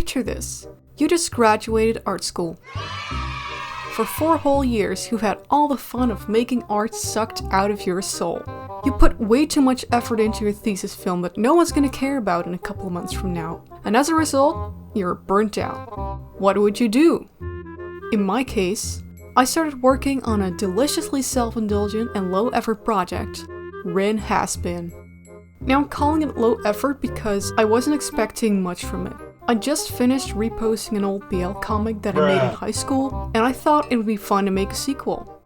Picture this. You just graduated art school. For 4 whole years, you've had all the fun of making art sucked out of your soul. You put way too much effort into your thesis film that no one's gonna care about in a couple of months from now. And as a result, you're burnt out. What would you do? In my case, I started working on a deliciously self-indulgent and low-effort project, Rin Hasbeen. Now I'm calling it low effort because I wasn't expecting much from it. I just finished reposting an old BL comic that I made in high school, and I thought it would be fun to make a sequel.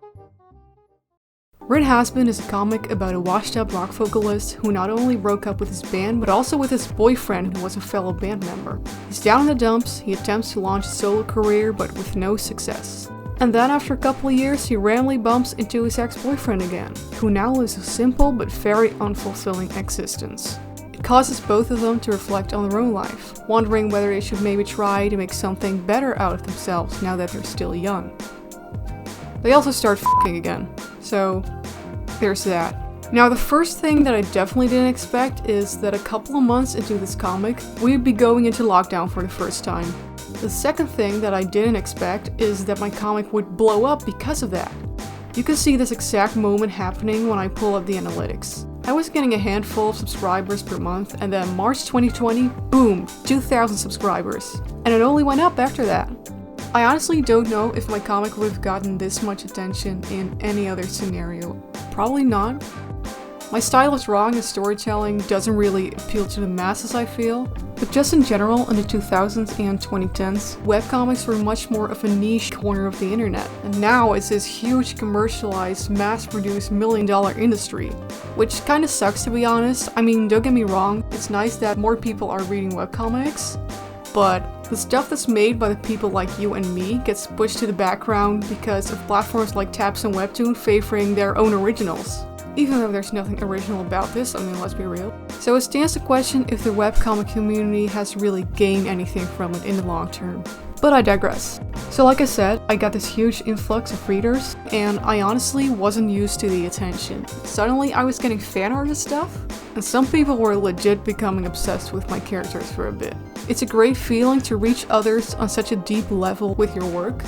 Ren Hasbin is a comic about a washed-up rock vocalist who not only broke up with his band, but also with his boyfriend who was a fellow band member. He's down in the dumps, he attempts to launch a solo career, but with no success. And then after a couple of years, he randomly bumps into his ex-boyfriend again, who now lives a simple but very unfulfilling existence. It causes both of them to reflect on their own life, wondering whether they should maybe try to make something better out of themselves now that they're still young. They also start f***ing again, so there's that. Now the first thing that I definitely didn't expect is that a couple of months into this comic, we'd be going into lockdown for the first time. The second thing that I didn't expect is that my comic would blow up because of that. You can see this exact moment happening when I pull up the analytics. I was getting a handful of subscribers per month, and then March 2020, boom, 2,000 subscribers. And it only went up after that. I honestly don't know if my comic would have gotten this much attention in any other scenario. Probably not. My style is wrong and storytelling doesn't really appeal to the masses, I feel. But just in general, in the 2000s and 2010s, webcomics were much more of a niche corner of the internet. And now it's this huge commercialized, mass-produced million-dollar industry. Which kinda sucks, to be honest. I mean, don't get me wrong, it's nice that more people are reading webcomics, but the stuff that's made by the people like you and me gets pushed to the background because of platforms like Taps and Webtoon favoring their own originals. Even though there's nothing original about this, I mean, let's be real. So it stands to question if the webcomic community has really gained anything from it in the long term. But I digress. So like I said, I got this huge influx of readers, and I honestly wasn't used to the attention. Suddenly I was getting fan art and stuff, and some people were legit becoming obsessed with my characters for a bit. It's a great feeling to reach others on such a deep level with your work,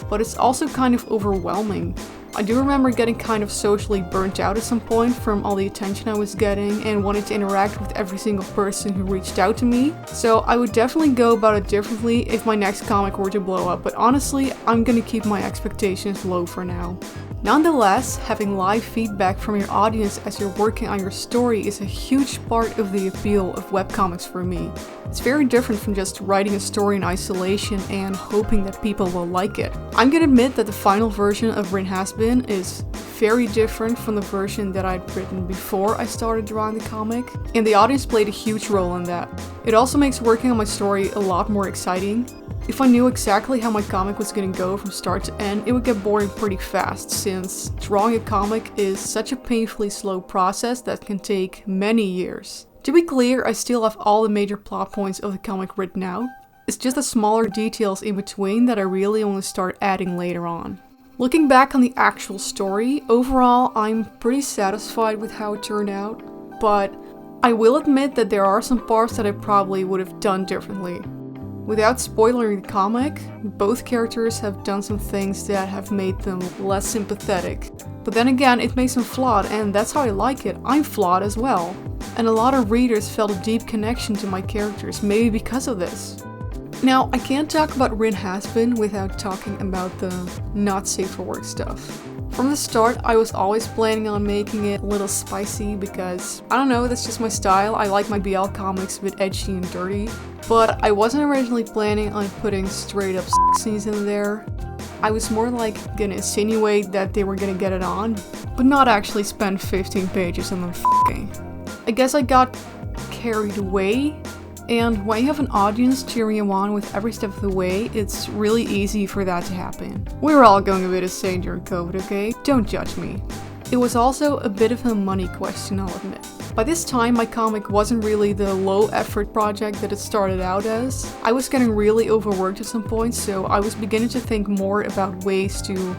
but it's also kind of overwhelming. I do remember getting kind of socially burnt out at some point from all the attention I was getting and wanting to interact with every single person who reached out to me. So I would definitely go about it differently if my next comic were to blow up, but honestly, I'm gonna keep my expectations low for now. Nonetheless, having live feedback from your audience as you're working on your story is a huge part of the appeal of webcomics for me. It's very different from just writing a story in isolation and hoping that people will like it. I'm gonna admit that the final version of Rin Hasbin is very different from the version that I'd written before I started drawing the comic, and the audience played a huge role in that. It also makes working on my story a lot more exciting. If I knew exactly how my comic was gonna go from start to end, it would get boring pretty fast, since drawing a comic is such a painfully slow process that can take many years. To be clear, I still have all the major plot points of the comic written out. It's just the smaller details in between that I really only start adding later on. Looking back on the actual story, overall I'm pretty satisfied with how it turned out, but I will admit that there are some parts that I probably would have done differently. Without spoiling the comic, both characters have done some things that have made them less sympathetic. But then again, it makes them flawed, and that's how I like it. I'm flawed as well. And a lot of readers felt a deep connection to my characters, maybe because of this. Now, I can't talk about Rin Hasbin without talking about the not safe for work stuff. From the start, I was always planning on making it a little spicy because, I don't know, that's just my style. I like my BL comics a bit edgy and dirty. But I wasn't originally planning on putting straight up sex scenes in there. I was more like gonna insinuate that they were gonna get it on, but not actually spend 15 pages on them f***ing. I guess I got carried away, and when you have an audience cheering you on with every step of the way, it's really easy for that to happen. We were all going a bit insane during COVID, okay? Don't judge me. It was also a bit of a money question, I'll admit. By this time, my comic wasn't really the low-effort project that it started out as. I was getting really overworked at some point, so I was beginning to think more about ways to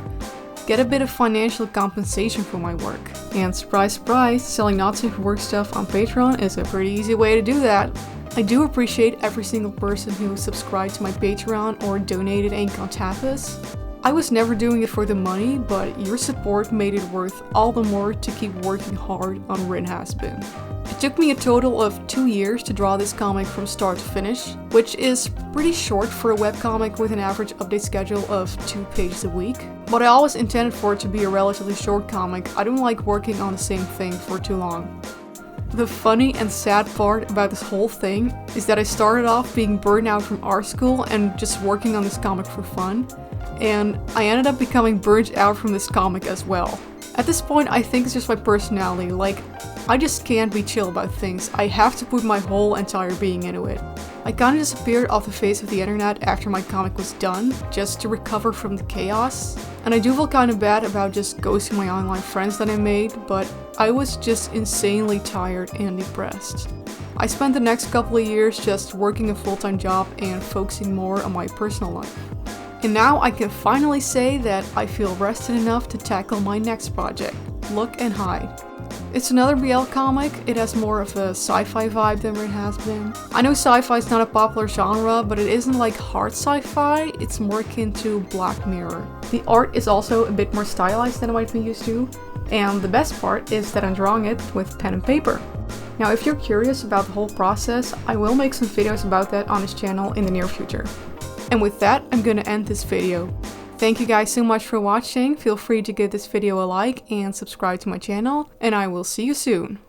get a bit of financial compensation for my work. And surprise, surprise, selling not safe for work stuff on Patreon is a pretty easy way to do that. I do appreciate every single person who subscribed to my Patreon or donated ink on Tapas. I was never doing it for the money, but your support made it worth all the more to keep working hard on Rin Hasbeen. It took me a total of 2 years to draw this comic from start to finish, which is pretty short for a webcomic with an average update schedule of 2 pages a week. But I always intended for it to be a relatively short comic. I don't like working on the same thing for too long. The funny and sad part about this whole thing is that I started off being burned out from art school and just working on this comic for fun, and I ended up becoming burnt out from this comic as well. At this point, I think it's just my personality, like, I just can't be chill about things. I have to put my whole entire being into it. I kinda disappeared off the face of the internet after my comic was done, just to recover from the chaos. And I do feel kinda bad about just ghosting my online friends that I made, but I was just insanely tired and depressed. I spent the next couple of years just working a full-time job and focusing more on my personal life. And now I can finally say that I feel rested enough to tackle my next project, Look and Hide. It's another BL comic. It has more of a sci-fi vibe than Ren Hasbeen. I know sci-fi is not a popular genre, but it isn't like hard sci-fi, it's more akin to Black Mirror. The art is also a bit more stylized than I might be used to, and the best part is that I'm drawing it with pen and paper. Now if you're curious about the whole process, I will make some videos about that on this channel in the near future. And with that, I'm gonna end this video. Thank you guys so much for watching. Feel free to give this video a like and subscribe to my channel, and I will see you soon.